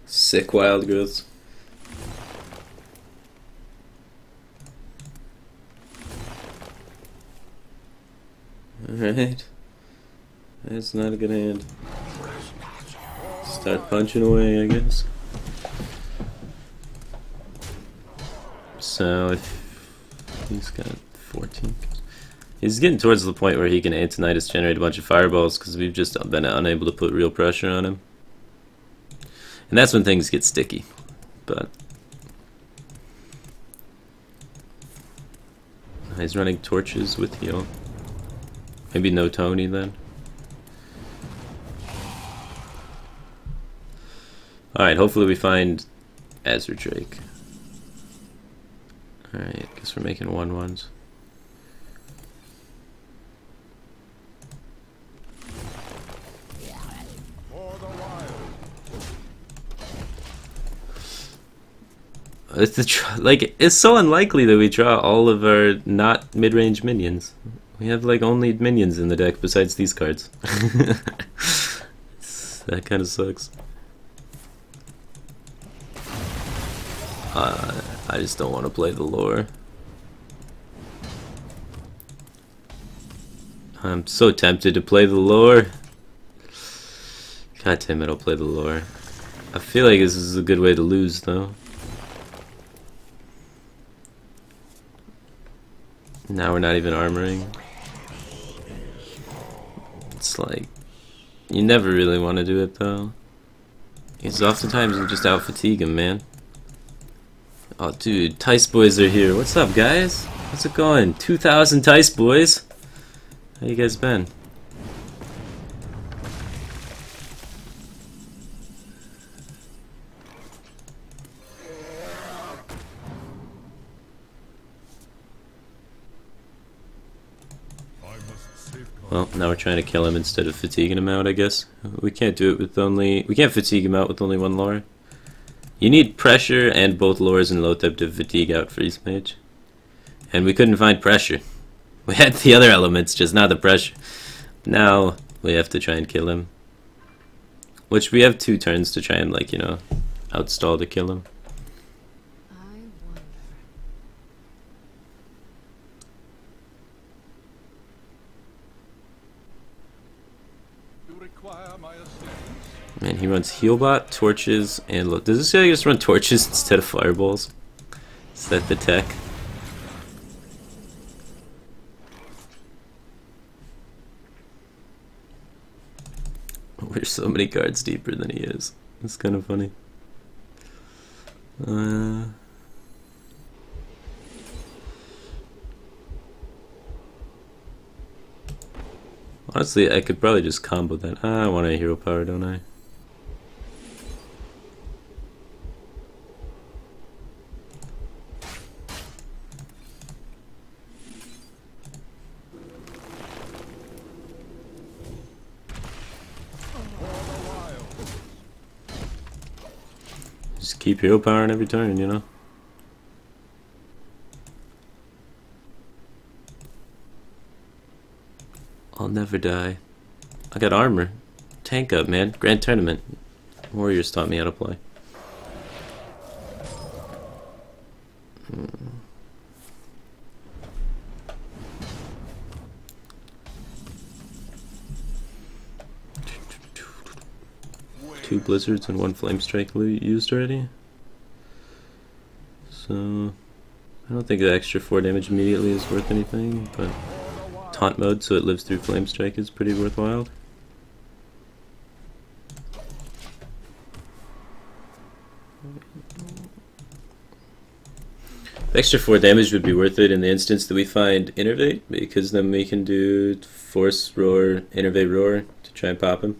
Sick wild growths. Alright. That's not a good hand. Start punching away, I guess. So, if he's got 14. He's getting towards the point where he can Antonitis generate a bunch of fireballs because we've just been unable to put real pressure on him. And that's when things get sticky. But he's running torches with heal. Maybe no Tony then. Alright, hopefully we find Azure Drake. Alright, guess we're making 1/1s. It's so unlikely that we draw all of our not mid-range minions. We have like only minions in the deck besides these cards. That kind of sucks. I just don't want to play the lore. I'm so tempted to play the lore. God damn it, I'll play the lore. I feel like this is a good way to lose though. Now we're not even armoring. It's like, you never really want to do it though. Because oftentimes you just out fatigue him, man. Oh dude, Tice boys are here. What's up guys? How's it going? 2,000 Tice boys. How you guys been? Well, now we're trying to kill him instead of fatiguing him out, I guess. We can't do it with only... We can't fatigue him out with only one lore. You need pressure and both lores and low type to fatigue out Freeze Mage. And we couldn't find pressure. We had the other elements, just not the pressure. Now we have to try and kill him. Which we have 2 turns to try and, like, you know, outstall to kill him. Man, he runs Healbot, Torches, and look. Does this guy just run Torches instead of Fireballs? Is that the tech? We're so many cards deeper than he is. It's kind of funny. Honestly, I could probably just combo that. I want a hero power, don't I? Just keep hero power in every turn, you know? I'll never die. I got armor. Tank up, man. Grand Tournament. Warriors taught me how to play. Two blizzards and 1 flame strike used already. So I don't think the extra 4 damage immediately is worth anything, but taunt mode so it lives through flame strike is pretty worthwhile. The extra 4 damage would be worth it in the instance that we find Innervate, because then we can do Force Roar, Innervate Roar to try and pop him.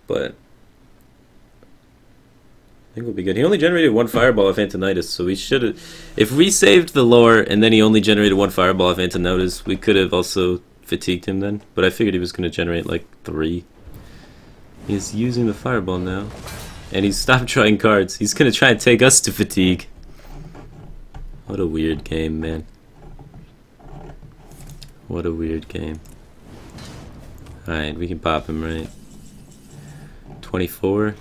But I think we'll be good. He only generated 1 fireball off Antonitis, so we should have... If we saved the lore and then he only generated 1 fireball off Antonitis, we could have also fatigued him then. But I figured he was going to generate like 3. He's using the fireball now. And he's stopped drawing cards. He's going to try and take us to fatigue. What a weird game, man. What a weird game. Alright, we can pop him, right? 24.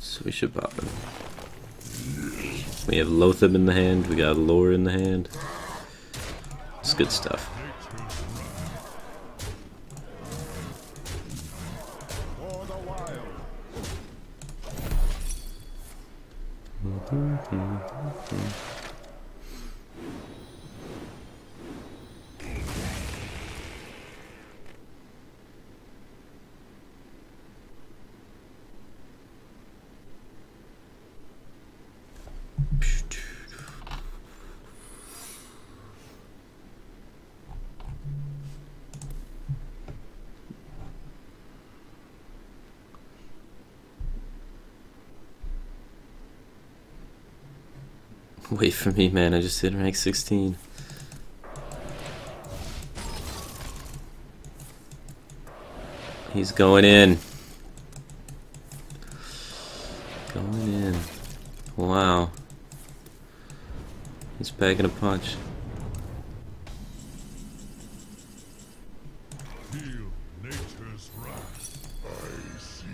So we should pop him. We have Lothab in the hand, we got Lore in the hand. It's good stuff. Wait for me, man. I just hit rank 16. He's going in. Going in. Wow. He's packing a punch. Feel nature's wrath. I see.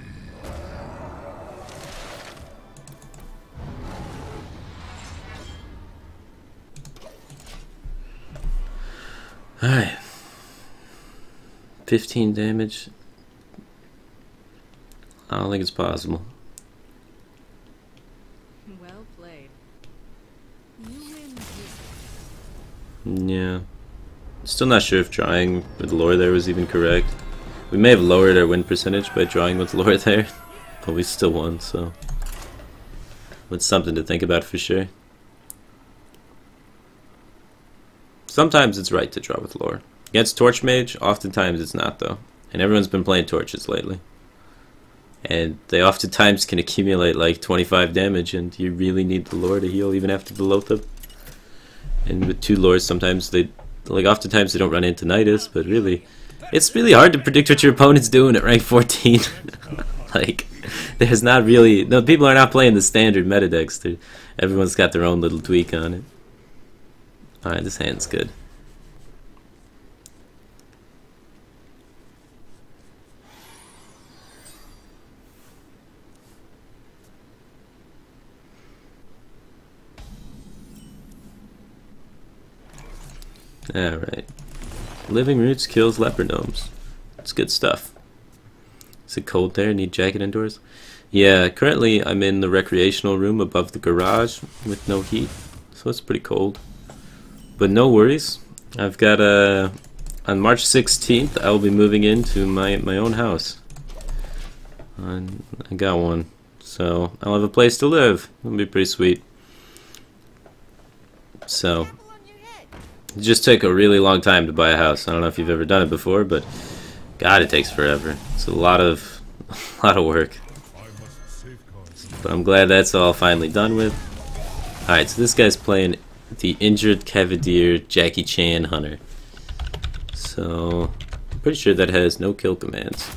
Alright. 15 damage. I don't think it's possible. Well played. You win. Yeah. Still not sure if drawing with lore there was even correct. We may have lowered our win percentage by drawing with lore there, but we still won, so it's something to think about for sure. Sometimes it's right to draw with lore. Against Torch Mage, oftentimes it's not though. And everyone's been playing torches lately. And they oftentimes can accumulate like 25 damage, and you really need the lore to heal even after the Lothab. And with 2 lores, sometimes they, like oftentimes they don't run into Nidus, but really, it's really hard to predict what your opponent's doing at rank 14. Like, there's not really, no, people are not playing the standard meta decks. Everyone's got their own little tweak on it. Alright, this hand's good. Alright. Living Roots kills leopard gnomes. It's good stuff. Is it cold there? Need jacket indoors? Yeah, currently I'm in the recreational room above the garage with no heat, so it's pretty cold. But no worries. I've got on March 16th I will be moving into my own house. I got one, so I'll have a place to live. It'll be pretty sweet. So it just took a really long time to buy a house. I don't know if you've ever done it before, but God, it takes forever. It's a lot of work. But I'm glad that's all finally done with. Alright, so this guy's playing the injured Cavalier Jackie Chan Hunter. So I'm pretty sure that has no kill commands.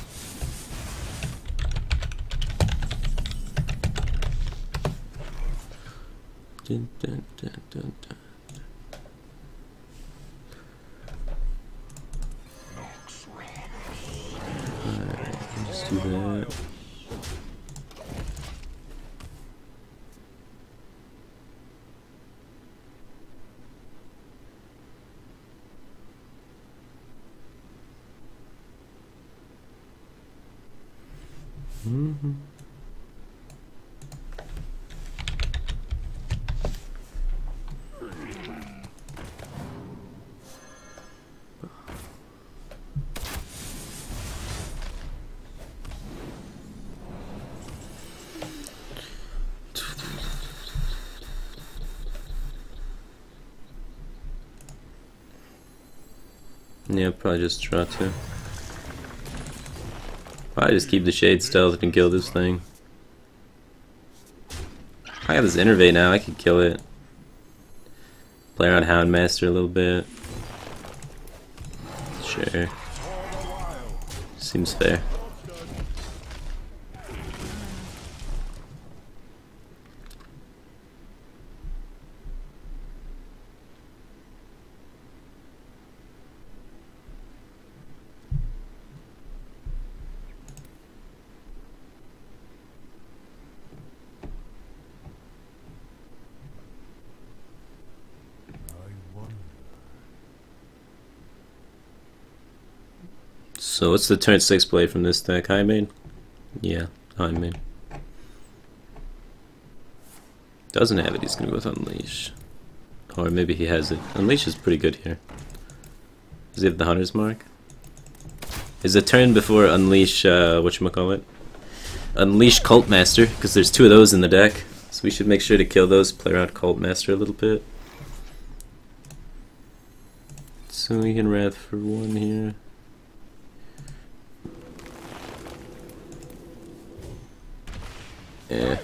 Dun, dun, dun, dun, dun. Alright, let's do that. Mm-hmm. Yeah, probably just draw 2. Probably just keep the Shade Stealth and kill this thing. I got this Innervate now, I could kill it. Play around Houndmaster a little bit. Sure. Seems fair. So what's the turn 6 play from this deck? High main? Yeah, high main. Doesn't have it, he's gonna go with Unleash. Or maybe he has it. Unleash is pretty good here. Does he have the Hunter's Mark? Is a turn before Unleash, whatchamacallit? Unleash Cult Master, because there's 2 of those in the deck. So we should make sure to kill those, play around Cult Master a little bit. So we can Wrath for 1 here. Yeah,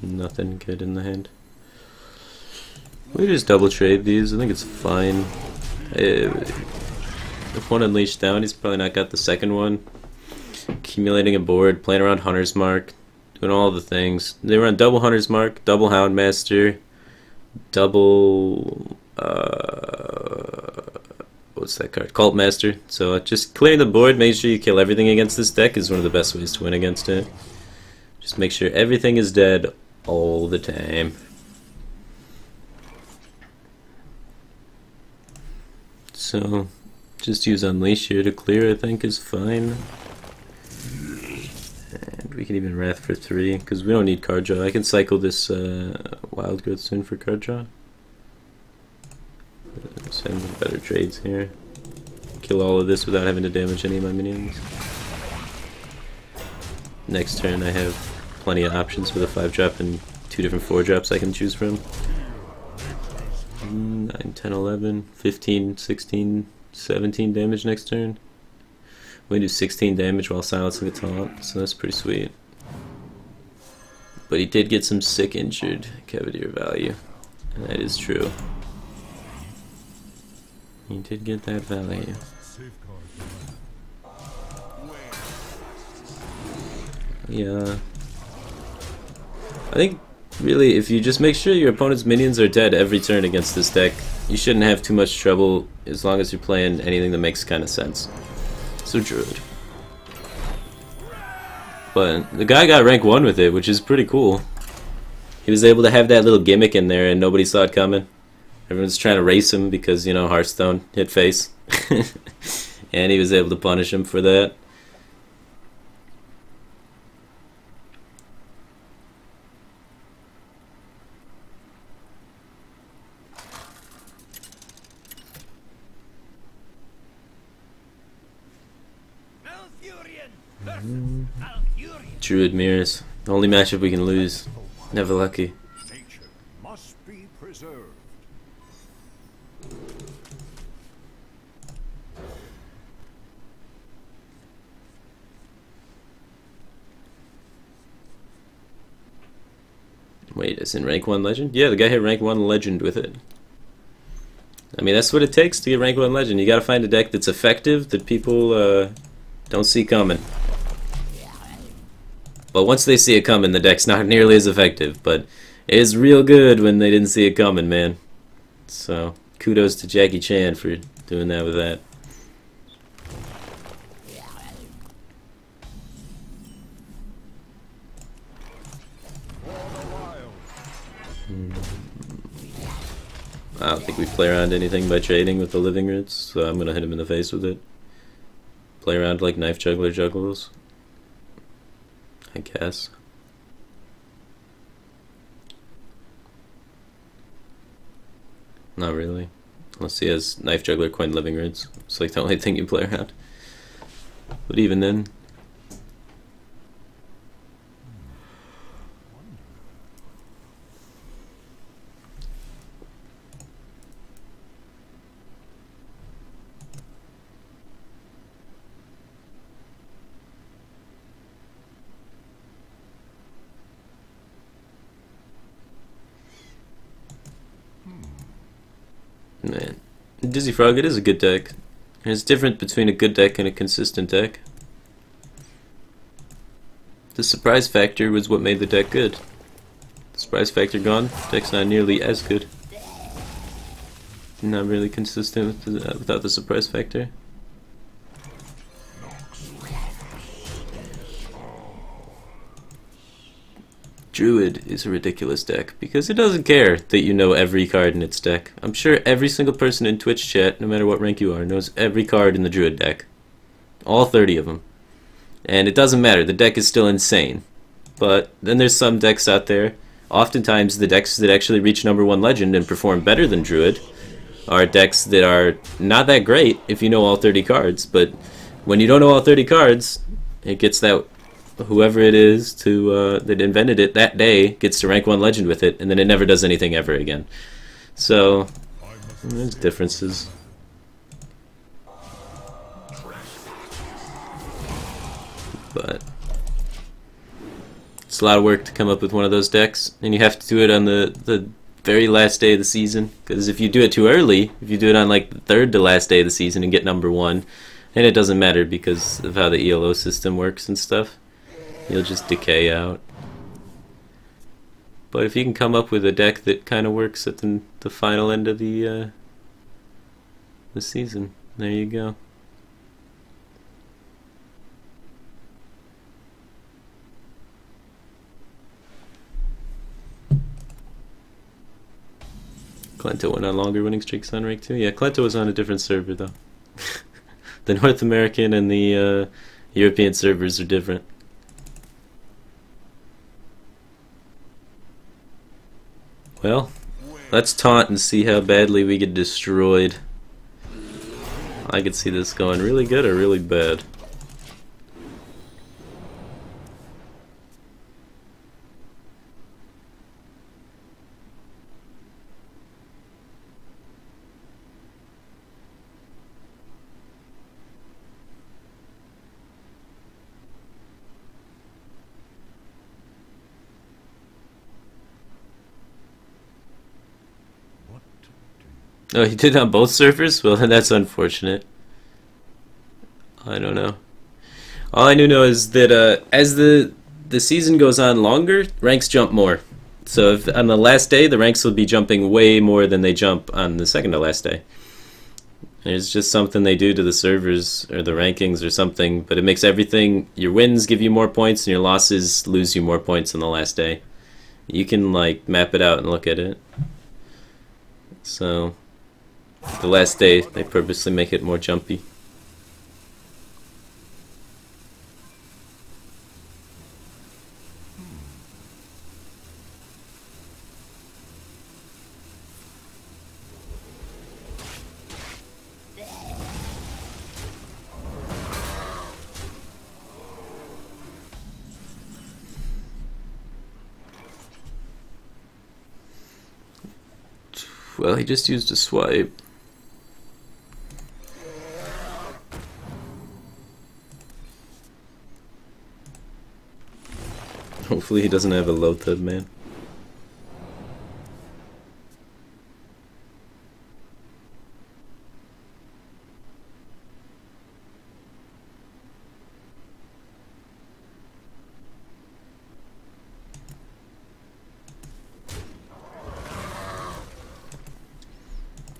nothing good in the hand. We just double trade these, I think it's fine. If one Unleashed down, he's probably not got the second one. Accumulating a board, playing around Hunter's Mark, doing all the things. They run double Hunter's Mark, double Houndmaster, double what's that card? Cult Master. So just clear the board, make sure you kill everything against this deck is one of the best ways to win against it. Just make sure everything is dead all the time. So just use Unleash here to clear, I think is fine. And we can even Wrath for 3, because we don't need card draw. I can cycle this Wild Growth soon for card draw. Send better trades here. Kill all of this without having to damage any of my minions. Next turn I have plenty of options with a 5-drop and 2 different 4-drops I can choose from. 9, 10, 11, 15, 16, 17 damage next turn. We do 16 damage while silencing a taunt, so that's pretty sweet. But he did get some sick injured Cavalier value. And that is true. He did get that value. Yeah. I think really if you just make sure your opponent's minions are dead every turn against this deck, you shouldn't have too much trouble as long as you're playing anything that makes kind of sense. So Druid. But the guy got rank 1 with it, which is pretty cool. He was able to have that little gimmick in there and nobody saw it coming. Everyone's trying to race him because, you know, Hearthstone hit face. And he was able to punish him for that. Druid Mirrors. The only matchup we can lose. Never lucky. Nature must be preserved. Wait, it's in rank 1 legend? Yeah, the guy hit rank 1 legend with it. I mean, that's what it takes to get rank 1 legend. You gotta find a deck that's effective, that people don't see coming. But once they see it coming, the deck's not nearly as effective, but it is real good when they didn't see it coming, man. So, kudos to Jackie Chan for doing that with that. I don't think we play around anything by trading with the Living Roots, so I'm gonna hit him in the face with it. Play around like Knife Juggler juggles, I guess. Not really. Unless he has Knife Juggler, Coin Living Roots. It's like the only thing you play around. But even then. Man, Dizzy Frog, it is a good deck. There's a difference between a good deck and a consistent deck. The surprise factor was what made the deck good. The surprise factor gone, deck's not nearly as good. Not really consistent with without the surprise factor. Druid is a ridiculous deck because it doesn't care that you know every card in its deck. I'm sure every single person in Twitch chat, no matter what rank you are, knows every card in the Druid deck. all 30 of them. And it doesn't matter, the deck is still insane. But then there's some decks out there, oftentimes the decks that actually reach #1 legend and perform better than Druid are decks that are not that great if you know all 30 cards, but when you don't know all 30 cards, it gets that whoever it is to that invented it that day gets to rank 1 legend with it, and then it never does anything ever again. So there's differences. But it's a lot of work to come up with one of those decks, and you have to do it on the very last day of the season, because if you do it too early, if you do it on like the 3rd to last day of the season and get #1, and it doesn't matter because of how the ELO system works and stuff, you'll just decay out. But if you can come up with a deck that kind of works at the final end of the season, there you go. Klento went on longer winning streaks on rank 2. Yeah, Klento was on a different server though. The North American and the European servers are different. Well, let's taunt and see how badly we get destroyed. I could see this going really good or really bad. Oh, he did on both servers? Well, then that's unfortunate. I don't know. All I do know is that as the season goes on longer, ranks jump more. So if on the last day, the ranks will be jumping way more than they jump on the second to last day. There's just something they do to the servers or the rankings or something, but it makes everything, your wins give you more points and your losses lose you more points on the last day. You can like map it out and look at it. So the last day, they purposely make it more jumpy. Well, he just used a swipe. Hopefully he doesn't have a low tub, man.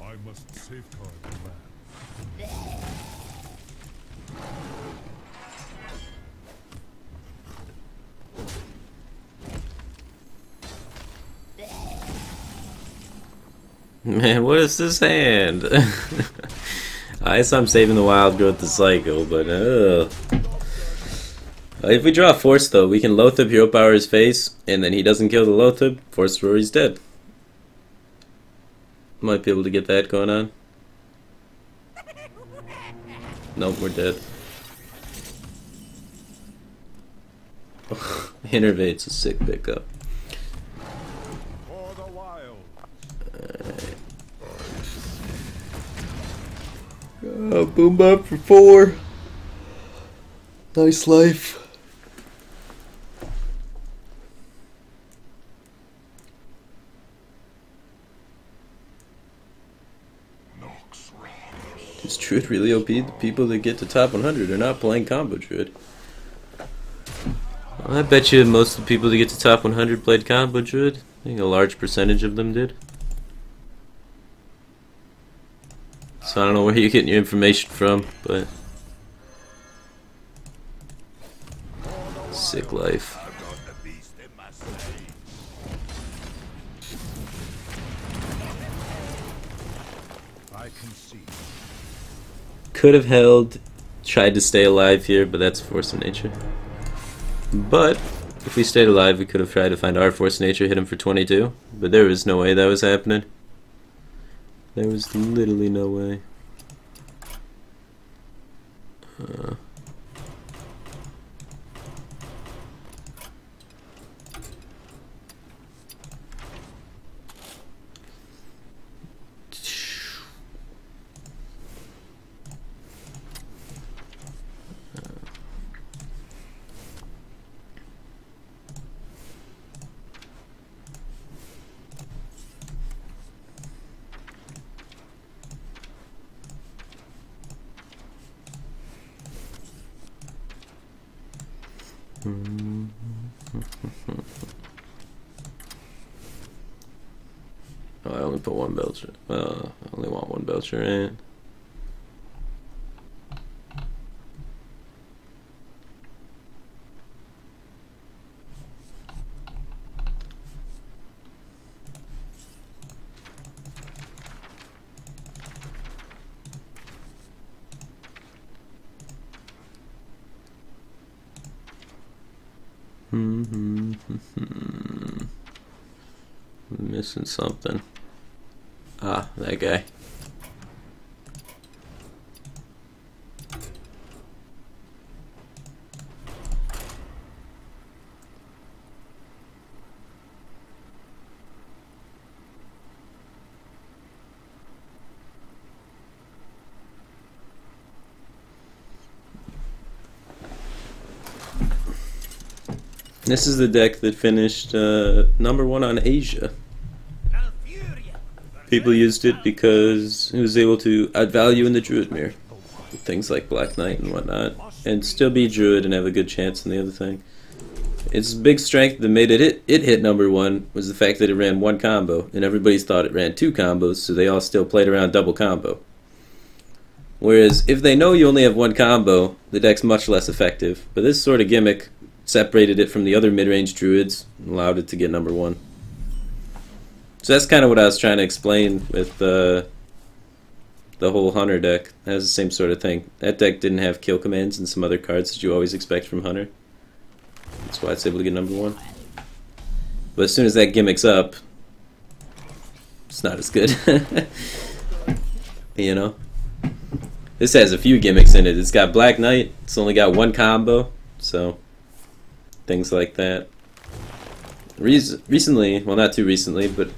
I must safeguard the land. Man, what is this hand? I guess I'm saving the wild growth to cycle, but if we draw a force though, we can Lothab Hero Power his face, and then he doesn't kill the Lothab, Force Rory's dead. Might be able to get that going on. Nope, we're dead. Innervate's a sick pickup. For the wild. Boom bop for 4. Nice life. Is Druid really OP? The people that get to top 100 are not playing combo Druid. Well, I bet you most of the people that get to top 100 played combo Druid. I think a large percentage of them did. So I don't know where you're getting your information from, but sick life. I can see. Could have held tried to stay alive here, but that's force of nature. But if we stayed alive, we could have tried to find our force of nature, hit him for 22. But there was no way that was happening. There was literally no way. Oh, I only put one Belcher. Well, I only want one Belcher in. Missing something. Ah, that guy. This is the deck that finished #1 on Asia. People used it because it was able to add value in the Druid mirror. Things like Black Knight and whatnot. And still be Druid and have a good chance in the other thing. Its big strength that made it hit #1 was the fact that it ran one combo. And everybody thought it ran two combos, so they all still played around double combo. Whereas if they know you only have one combo, the deck's much less effective. But this sort of gimmick separated it from the other mid-range Druids and allowed it to get #1. So that's kind of what I was trying to explain with the whole Hunter deck. It has the same sort of thing. That deck didn't have kill commands and some other cards that you always expect from Hunter. That's why it's able to get #1. But as soon as that gimmick's up, it's not as good. You know? This has a few gimmicks in it. It's got Black Knight. It's only got one combo. So, things like that. Recently, well not too recently, but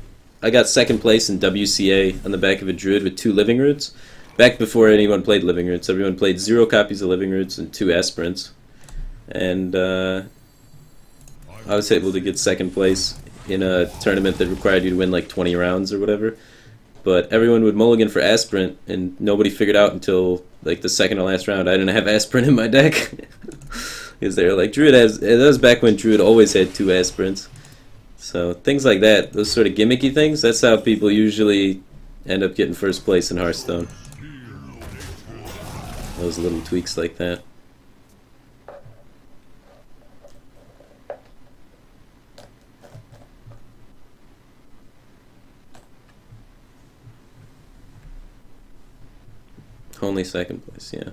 I got second place in WCA on the back of a Druid with 2 Living Roots. Back before anyone played Living Roots, everyone played 0 copies of Living Roots and 2 Aspirants. And I was able to get second place in a tournament that required you to win like 20 rounds or whatever. But everyone would mulligan for Aspirant, and nobody figured out until like the second to last round I didn't have Aspirant in my deck. Because they were like, Druid has... That was back when Druid always had 2 Aspirants. So things like that, those sort of gimmicky things, that's how people usually end up getting first place in Hearthstone. Those little tweaks like that. Only second place, yeah.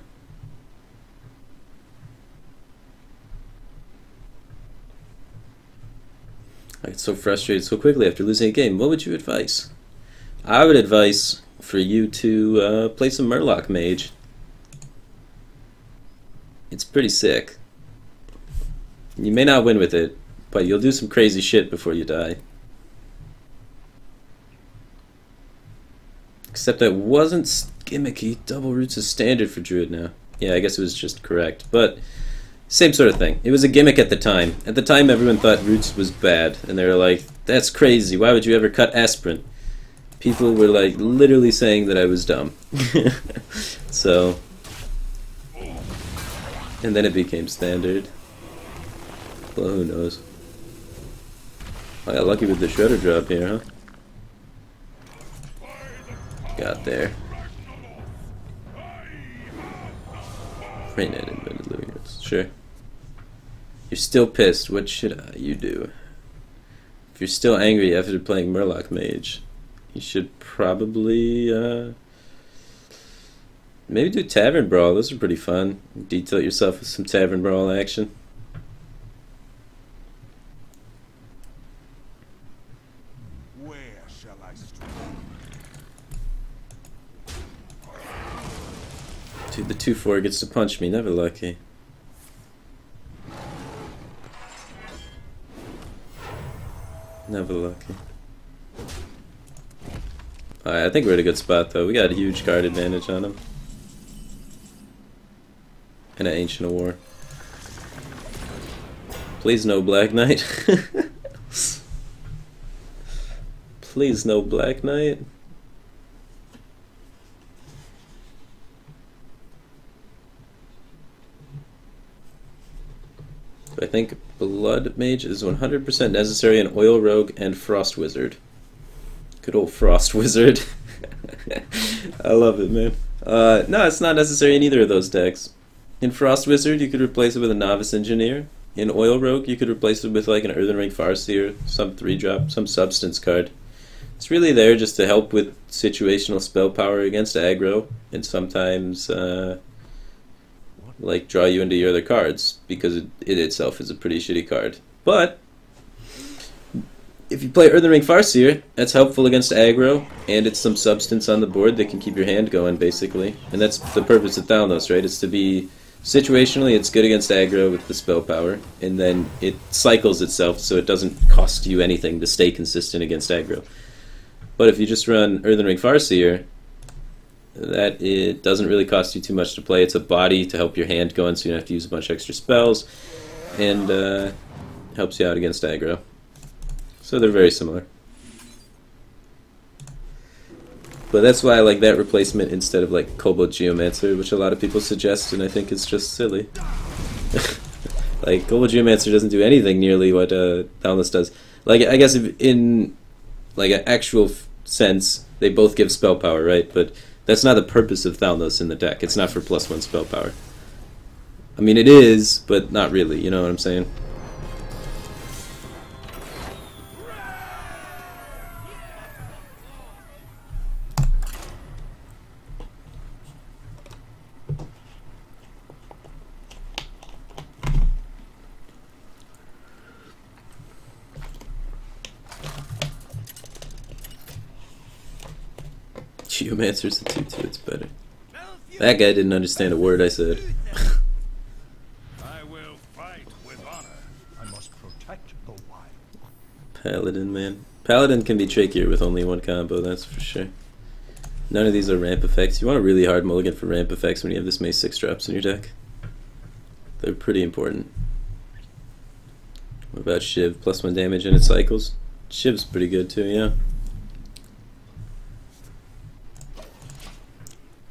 I get so frustrated so quickly after losing a game. What would you advise? I would advise for you to play some Murloc Mage. It's pretty sick. You may not win with it, but you'll do some crazy shit before you die. Except that wasn't gimmicky. Double Roots is standard for Druid now. Yeah, I guess it was just correct. But same sort of thing. It was a gimmick at the time. At the time, everyone thought Roots was bad. And they were like, that's crazy. Why would you ever cut Aspirant? People were like literally saying that I was dumb. So, and then it became standard. Well, who knows? I got lucky with the Shredder drop here, huh? Got there. Rainnet invented living roots. Sure. You're still pissed. What should you do? If you're still angry after playing Murloc Mage, you should probably Maybe do Tavern Brawl, those are pretty fun. Detail yourself with some Tavern Brawl action. Where shall I strike? Dude, the 2/4 gets to punch me, never lucky. Never lucky. Alright, I think we're at a good spot though. We got a huge card advantage on him. And an Ancient of War. Please no Black Knight. Please no Black Knight. I think Blood Mage is 100% necessary in Oil Rogue and Frost Wizard. Good old Frost Wizard. I love it, man. No, it's not necessary in either of those decks. In Frost Wizard, you could replace it with a Novice Engineer. In Oil Rogue, you could replace it with like an Earthen Ring Farseer, some 3-drop, some substance card. It's really there just to help with situational spell power against aggro, and sometimes like draw you into your other cards, because it itself is a pretty shitty card. But if you play Earthen Ring Farseer, that's helpful against aggro, and it's some substance on the board that can keep your hand going, basically. And that's the purpose of Thalnos, right? It's to be situationally, it's good against aggro with the spell power, and then it cycles itself so it doesn't cost you anything to stay consistent against aggro. But if you just run Earthen Ring Farseer, that it doesn't really cost you too much to play. It's a body to help your hand going so you don't have to use a bunch of extra spells, and helps you out against aggro. So they're very similar. But that's why I like that replacement instead of like Kobold Geomancer, which a lot of people suggest, and I think it's just silly. Like, Kobold Geomancer doesn't do anything nearly what Thalnos does. Like, I guess if in like an actual sense, they both give spell power, right? But that's not the purpose of Thalnos in the deck. It's not for +1 spell power. I mean, it is, but not really, you know what I'm saying? Geomancer's the 2/2, it's better. That guy didn't understand a word I said. I will fight with honor. I must protect the wild. Paladin, man. Paladin can be trickier with only one combo, that's for sure. None of these are ramp effects. You want a really hard mulligan for ramp effects when you have this many 6-drops in your deck. They're pretty important. What about Shiv? +1 damage and it cycles. Shiv's pretty good too, yeah.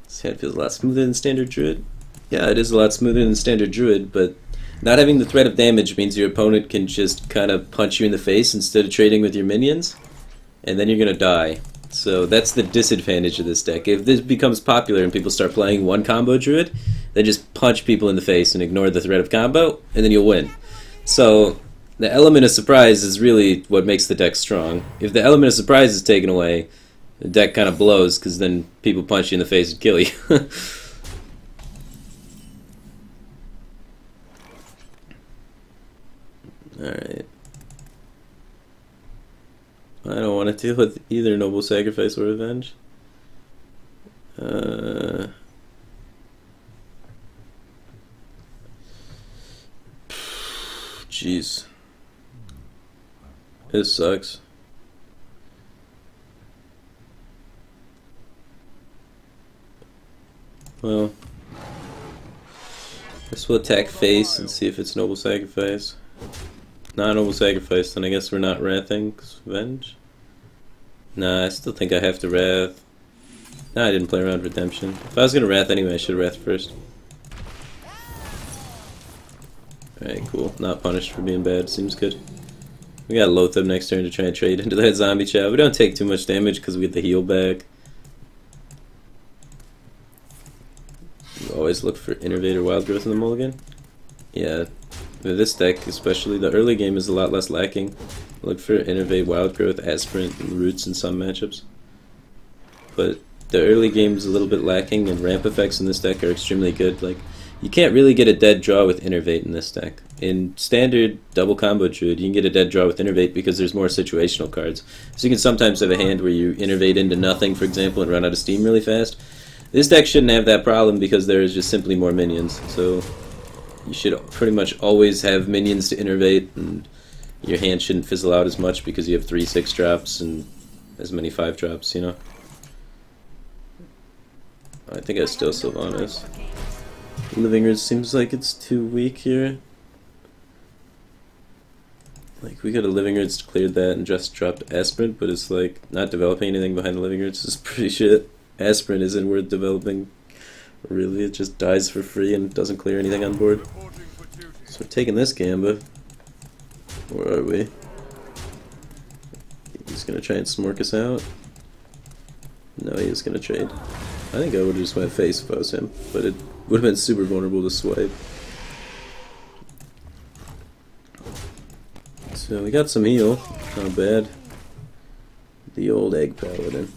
This hand feels a lot smoother than Standard Druid. Yeah, it is a lot smoother than Standard Druid, but not having the threat of damage means your opponent can just kind of punch you in the face instead of trading with your minions, and then you're gonna die. So that's the disadvantage of this deck. If this becomes popular and people start playing one combo Druid, they just punch people in the face and ignore the threat of combo, and then you'll win. So the element of surprise is really what makes the deck strong. If the element of surprise is taken away, the deck kind of blows, because then people punch you in the face and kill you. Alright. I don't want to deal with either Noble Sacrifice or Revenge. Jeez. This sucks. Well, guess we'll attack face and see if it's Noble Sacrifice. Not Noble Sacrifice, then I guess we're not Wrathing Revenge. Nah, I still think I have to Wrath. Nah, I didn't play around Redemption. If I was gonna Wrath anyway, I should have Wrath first. Alright, cool. Not punished for being bad, seems good. We got Loatheb next turn to try and trade into that zombie chat. We don't take too much damage because we get the heal back. You always look for Innervate or Wild Growth in the mulligan. Yeah, with this deck especially, the early game is a lot less lacking. Look for Innervate, Wild Growth, Aspirant, and Roots in some matchups. But the early game is a little bit lacking, and ramp effects in this deck are extremely good. Like, you can't really get a dead draw with Innervate in this deck. In standard double combo Druid, you can get a dead draw with Innervate because there's more situational cards. So you can sometimes have a hand where you Innervate into nothing, for example, and run out of steam really fast. This deck shouldn't have that problem because there is just simply more minions. So you should pretty much always have minions to Innervate, and your hand shouldn't fizzle out as much because you have 3 6 drops and as many 5 drops, you know. I think I still Sylvanas. Living Root seems like it's too weak here. Like, we could have Living Roots cleared that and just dropped Aspirin, but it's like not developing anything behind the Living Roots is pretty shit. Aspirin isn't worth developing, really. It just dies for free and doesn't clear anything on board. So we're taking this Gamba. Where are we? He's gonna try and smork us out. No, he is gonna trade. I think I would have just went face if I was him, but it would have been super vulnerable to swipe. So we got some heal, not bad. The old Egg Paladin.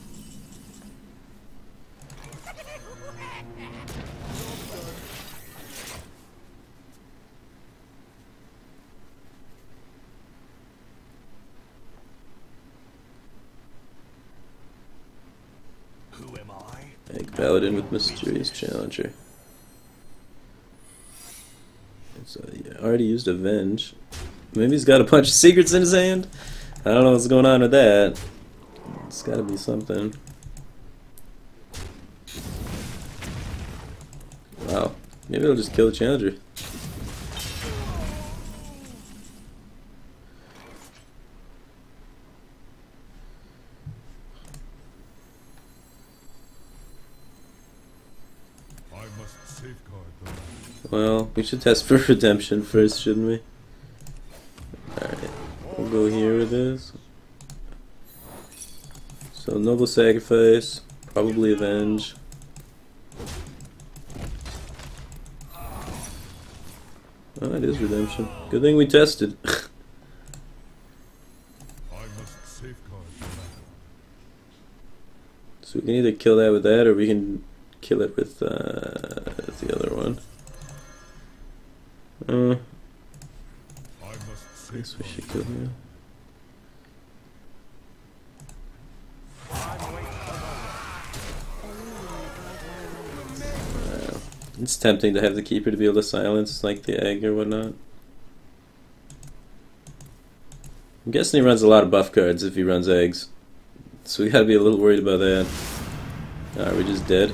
Who am I? Egg Paladin with Mysterious Challenger. So yeah, already used Avenge. Maybe he's got a bunch of secrets in his hand? I don't know what's going on with that. It's gotta be something. Wow. Maybe I'll just kill the Challenger. I must safeguard the land. Well, we should test for redemption first, shouldn't we? Alright, we'll go here with this. So, Noble Sacrifice, probably Avenge. Oh, it is redemption. Good thing we tested. I must safeguard the land. So we can either kill that with that, or we can kill it with the other one. I I must guess we safeguard. should kill him. Wow. It's tempting to have the Keeper to be able to silence like the egg or whatnot. I'm guessing he runs a lot of buff cards if he runs eggs. So we gotta be a little worried about that. Are we just dead?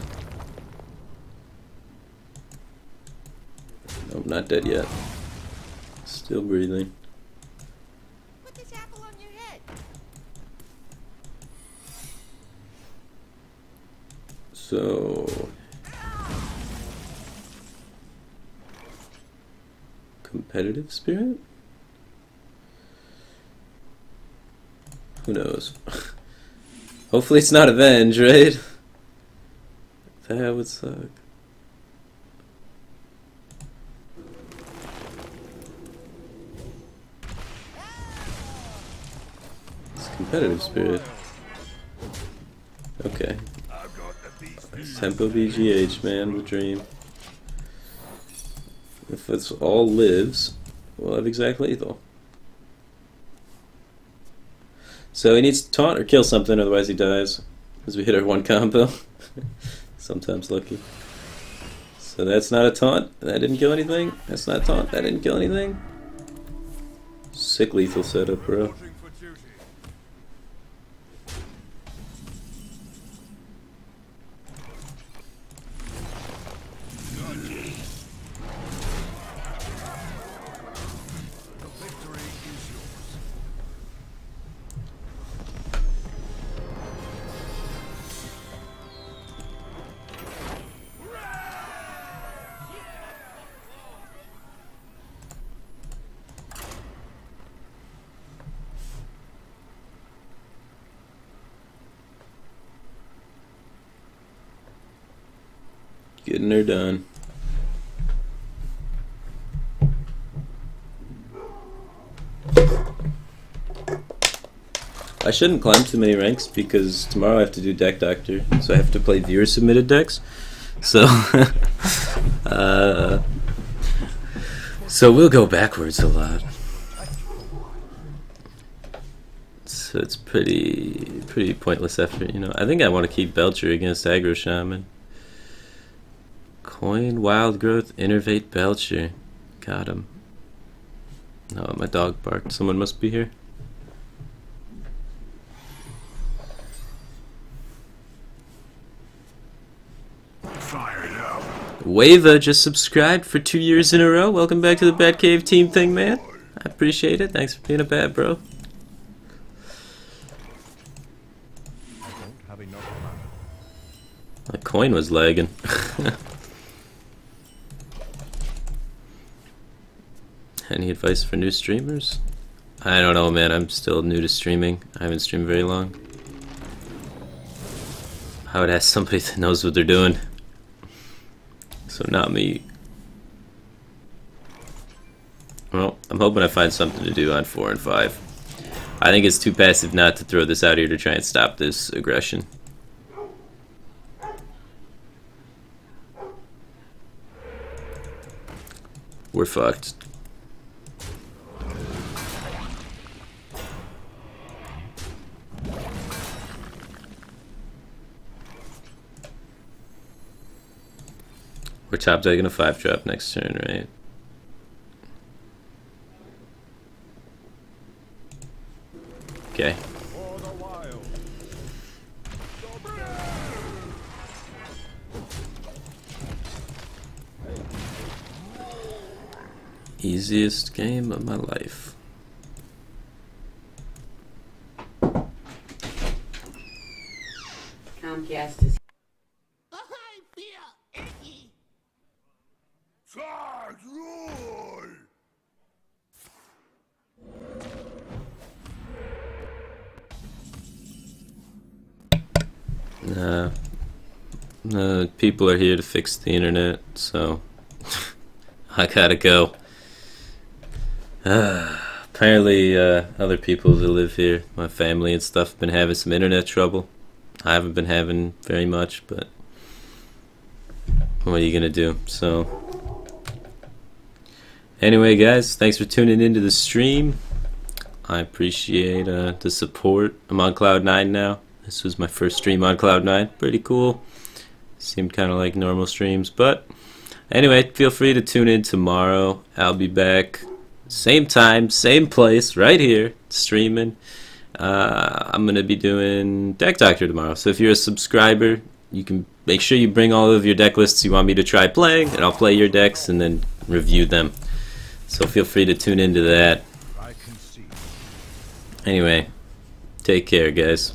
Nope, not dead yet. Still breathing. Put this apple on your head. So... competitive spirit? Who knows? Hopefully it's not Avenge, right? That would suck. It's competitive spirit. Okay. I've got the beast. Tempo BGH, man, the dream. If it's all lives, we'll have exact lethal. So he needs to taunt or kill something, otherwise he dies. Because we hit our one combo. Sometimes lucky. So that's not a taunt. That didn't kill anything. That's not a taunt. That didn't kill anything. Sick lethal setup, bro. Reporting for duty. The victory is yours. Getting her done. I shouldn't climb too many ranks because tomorrow I have to do Deck Doctor, so I have to play viewer submitted decks. So, so we'll go backwards a lot. So it's pretty pointless effort, you know. I think I want to keep Belcher against Aggro Shaman. Coin, Wild Growth, Innervate Belcher. Got him. No, my dog barked. Someone must be here. Wava just subscribed for 2 years in a row. Welcome back to the Batcave team thing, man. I appreciate it. Thanks for being a bad bro. My coin was lagging. Any advice for new streamers? I don't know, man. I'm still new to streaming. I haven't streamed very long. I would ask somebody that knows what they're doing. So not me. Well, I'm hoping I find something to do on 4 and 5. I think it's too passive not to throw this out here to try and stop this aggression. We're fucked. We're top taking a 5-drop next turn, right? Okay. Easiest game of my life. Comcast is. I feel icky. People are here to fix the internet, so I gotta go. Apparently, other people that live here, my family and stuff, have been having some internet trouble. I haven't been having very much, but what are you gonna do? So, anyway, guys, thanks for tuning into the stream. I appreciate the support. I'm on Cloud9 now. This was my first stream on Cloud9. Pretty cool. Seemed kind of like normal streams, but anyway, feel free to tune in tomorrow. I'll be back. Same time, same place, right here, streaming. I'm going to be doing Deck Doctor tomorrow. So if you're a subscriber, you can make sure you bring all of your deck lists you want me to try playing, and I'll play your decks and then review them. So feel free to tune into that. Anyway, take care, guys.